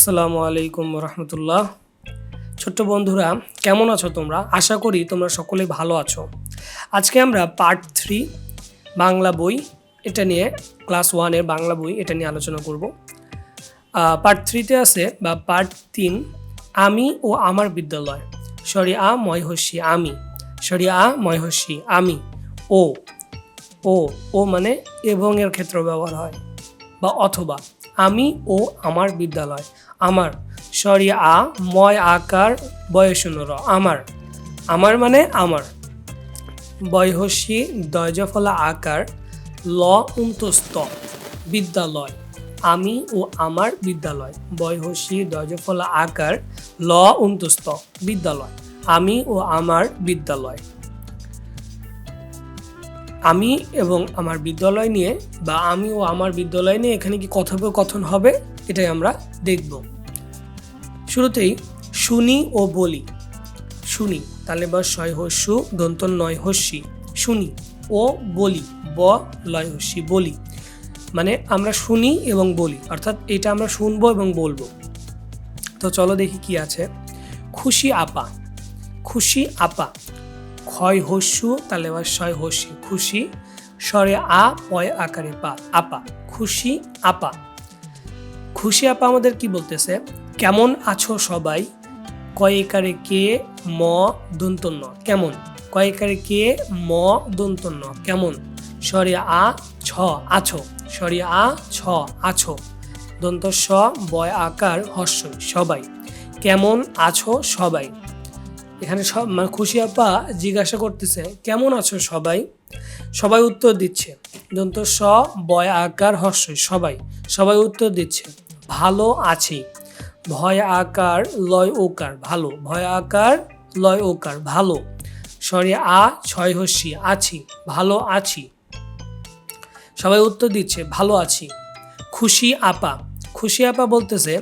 আসসালামু আলাইকুম রহমতুল্লাহ। ছোট্ট বন্ধুরা, কেমন আছো তোমরা? আশা করি তোমরা সকলেই ভালো আছো। আজকে আমরা পার্ট 3 বাংলা বই এটা নিয়ে ক্লাস 1-এর বাংলা বই এটা নিয়ে আলোচনা করব। পার্ট 3-তে আছে বা পার্ট 3 আমি ও আমার বিদ্যালয়। আ ময় হস্যি আমি, আ ময় হস্যি আমি। ও ও ও মানে এবং এর ক্ষেত্রে ব্যবহার হয় বা অথবা। আমি ও আমার বিদ্যালয়। আমার আ ময় আকার বয়শূন্য র আমার, আমার মানে আমার। বয়হস্যি দয়জফলা আকার ল উন্তস্ত বিদ্যালয়। আমি ও আমার বিদ্যালয়। বয়হস্যি দয়জফলা আকার ল উন্তস্ত বিদ্যালয়। আমি ও আমার বিদ্যালয়। আমি এবং আমার বিদ্যালয় নিয়ে বা আমি ও আমার বিদ্যালয় নিয়ে এখানে কি কথোপকথন হবে এটাই আমরা দেখব। শুরুতেই শুনি ও বলি। শুনি তাহলে বা শয় হস্যু দন্ত নয় হস্যি শুনি ও বলি ব লয় হস্যি বলি, মানে আমরা শুনি এবং বলি, অর্থাৎ এটা আমরা শুনবো এবং বলবো। তো চলো দেখি কি আছে। খুশি আপা। খুশি আপা ক্ষয় হস্যু তাহলে বা শয় হস্যি খুশি স্বরে আ পয় আকারে পা আপা খুশি আপা। খুশি আপা আমাদের কি বলতেছে? কেমন আছো সবাই? কয়েকারে কে ম দন্তন্য কেমন, কয়েকারে কে ম দন্তন্য কেমন। স্বরে আ ছ আছো, স্বরে আ ছ আছো দন্ত স বয় আকার হস্যই সবাই। কেমন আছো সবাই। এখানে সব মানে খুশি আপা জিজ্ঞাসা করতেছে কেমন আছো সবাই। সবাই উত্তর দিচ্ছে দন্ত স বয় আকার হস্যই সবাই, সবাই উত্তর দিচ্ছে ভালো আছি। ভয় আকার লয় ওকার ভালো, ভয় আকার লয় ওকার ভালো। স্বরে আ ছয় হস্যি আছি ভালো আছি, সবাই উত্তর দিচ্ছে ভালো আছি। খুশি আপা। খুশি আপা বলতেছে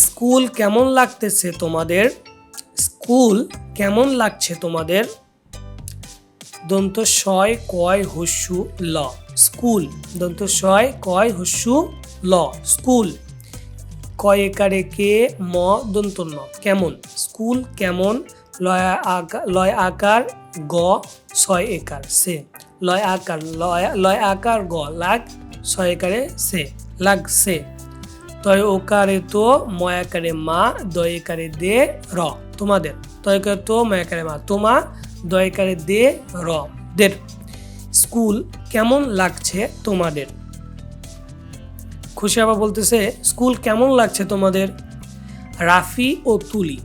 স্কুল কেমন লাগতেছে তোমাদের। স্কুল কেমন লাগছে তোমাদের। দন্ত শয় কয় হস্যু ল স্কুল, দন্ত শয় কয় হস্যু ল স্কুল। কয়েকারে কে ম দন্তন্য কেমন, স্কুল কেমন লয় আকার গ ছয় একার সে লয় আকার লয় আকার গ লাগ ছয় একারে সে লাগছে। তয় ওকারে তো ময়াকারে মা দয়কারে দে র তোমাদের, তয়কারে তো ময়াকারে মা তোমা দয়কারে দে র দের। স্কুল কেমন লাগছে তোমাদের। খুশি আপা বলতেছে স্কুল কেমন লাগছে তোমাদের। রাফি ও তুলি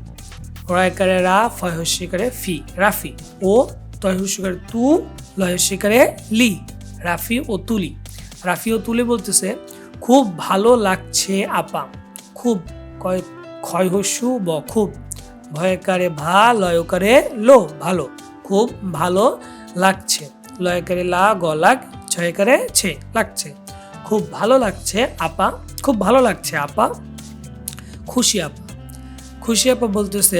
রয়কারে রা ফয় হস্যিকারে ফি রাফি ও তয় হস্যিকারে তু লয় হস্যিকারে লি রাফি ও তুলি। রাফি ও তুলি বলতেছে খুব ভালো লাগছে আপা। খুব ক্ষয় হস্যু ব খুব ভয়কারে ভা লয়কারে লো ভালো, খুব ভালো লাগছে লয়কারে লা গ লাগ ছয়কারে ছে লাগছে। খুব ভালো লাগছে আপা, খুব ভালো লাগছে আপা। খুশি আপা। খুশি আপা বলতেছে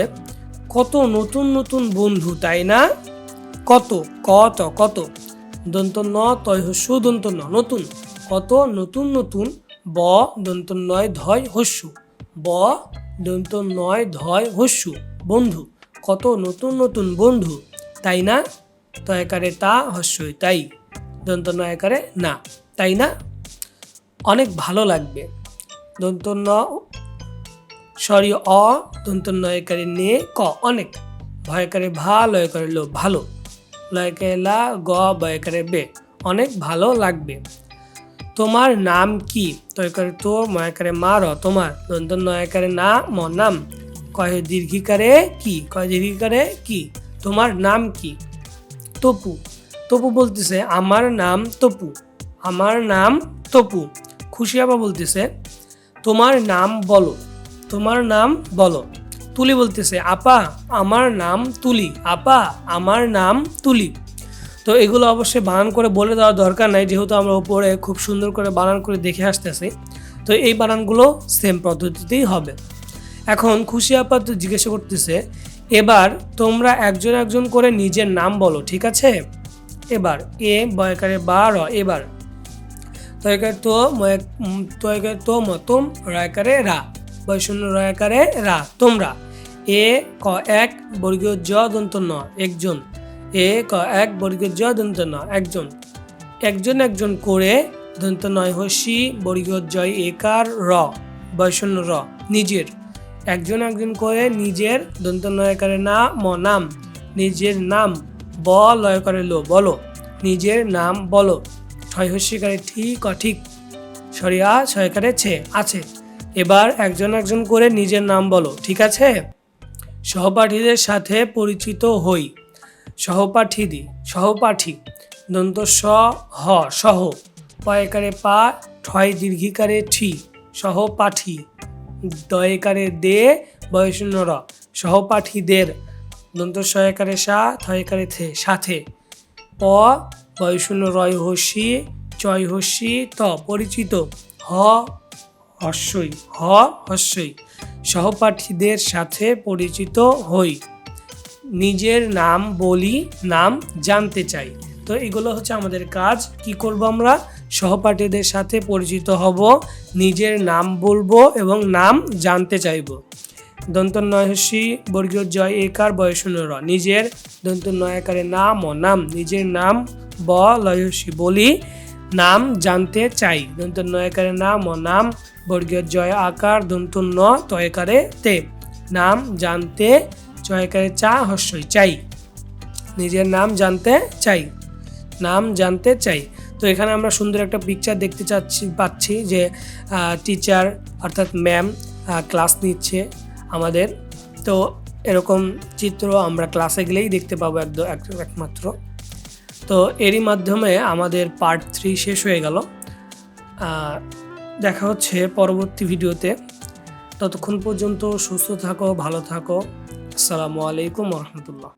কত নতুন নতুন বন্ধু তাই না। কত কত কত দন্ত ন তয় হস্যু দন্ত ন নতুন, কত নতুন নতুন ব দন্ত নয় ধয় হস্যু ব দন্ত নয় ধয় হস্যু বন্ধু, কত নতুন নতুন বন্ধু তাই না। তয়কারে তা হস্যই তাই দন্ত নয়কারে না তাই না। অনেক ভালো লাগবে দন্ত ন সরি অ দন্ত নয়কারে নে ক অনেক। ভয়কারে ভা লয়কারে লো ভালো, লয়কারে লা গ বয়কারে বে অনেক ভালো লাগবে। তোমার নাম কি। তয়কারে তো ময়কারে মা র তোমার দন্ত নয়কারে না ম নাম। কয় দীর্ঘিকারে কি, কয় দীর্ঘিকারে কি তোমার নাম কি। তপু। তপু বলতেছে আমার নাম তপু, আমার নাম তপু। খুশি আপা বলতেছে তোমার নাম বলো, তোমার নাম বলো। তুলি বলতেছে আপা আমার নাম তুলি, আপা আমার নাম তুলি। তো এগুলো অবশ্যই বানান করে বলে দেওয়ার দরকার নাই, যেহেতু আমরা উপরে খুব সুন্দর করে বানান করে দেখে আসতেছি। তো এই বানানগুলো সেম পদ্ধতিতেই হবে। এখন খুশি আপা তো জিজ্ঞাসা করতেছে এবার তোমরা একজন একজন করে নিজের নাম বলো, ঠিক আছে। এবার এ বয়কারে বা র এবার তয়কারে তো মতম রয়কারে রা বয়শূন্য র একারে রা, তোমরা। এ ক এক বর্গীয় জ দন্ত ন, একজন। এ ক এক বর্গীয় জ দন্ত ন, একজন। একজন একজন করে দন্ত নয় হসি বর্গীয় জয় একার র, বয়শূন্য র, নিজের। একজন একজন করে নিজের দন্ত নয় একারে না ম, নাম। নিজের নাম ব লয় করে লো, বলো। নিজের নাম বলো। ছয় হস্যিকারে ঠিক ঠিক, সরিয়া ছয়কারে ছে, আছে। এবার একজন একজন করে নিজের নাম বলো, ঠিক আছে। সহপাঠীদের সাথে পরিচিত হই। সহপাঠীদি, সহপাঠী দন্ত স হ, সহ। পয়কারে পা, ঠয় দীর্ঘিকারে ঠি, সহপাঠী। দয়কারে দে, বয়শূন্য র, সহপাঠীদের। দন্ত সয়কারে সা, থয়কারে থে, সাথে। প বয়শূন্য রয় হস্যি, চয় হস্যি ত, পরিচিত। হ হস্যই, হ হস্যই, সহপাঠীদের সাথে পরিচিত হই। নিজের নাম বলি, নাম জানতে চাই। তো এগুলো হচ্ছে আমাদের কাজ। কি করব আমরা? সহপাঠীদের সাথে পরিচিত হব, নিজের নাম বলবো এবং নাম জানতে চাইব। দন্ত নয় হস্যি বর্গীয় জয় একার বয়শূন্য র, নিজের। দন্ত নয় একারে নাম ও, নাম। নিজের নাম ব লয় হস্যি বলি, নাম জানতে চাই। দন্ত নয় একারে নাম ও, নাম। বর্গীয় জয় আকার দন্ত ন তয়কারে তে, নাম জানতে চয়কারে চা হস্যই, চাই। নিজের নাম জানতে চাই, নাম জানতে চাই। তো এখানে আমরা সুন্দর একটা পিকচার দেখতে পাচ্ছি যে টিচার অর্থাৎ ম্যাম ক্লাস নিচ্ছে আমাদের। তো এরকম চিত্র আমরা ক্লাসে গেলেই দেখতে পাবো একমাত্র। তো এরই মাধ্যমে আমাদের পার্ট 3 শেষ হয়ে গেল। দেখা হচ্ছে পরবর্তী ভিডিওতে। ততক্ষণ পর্যন্ত সুস্থ থাকো, ভালো থাকো। আসসালামু আলাইকুম ওয়া রাহমাতুল্লাহ।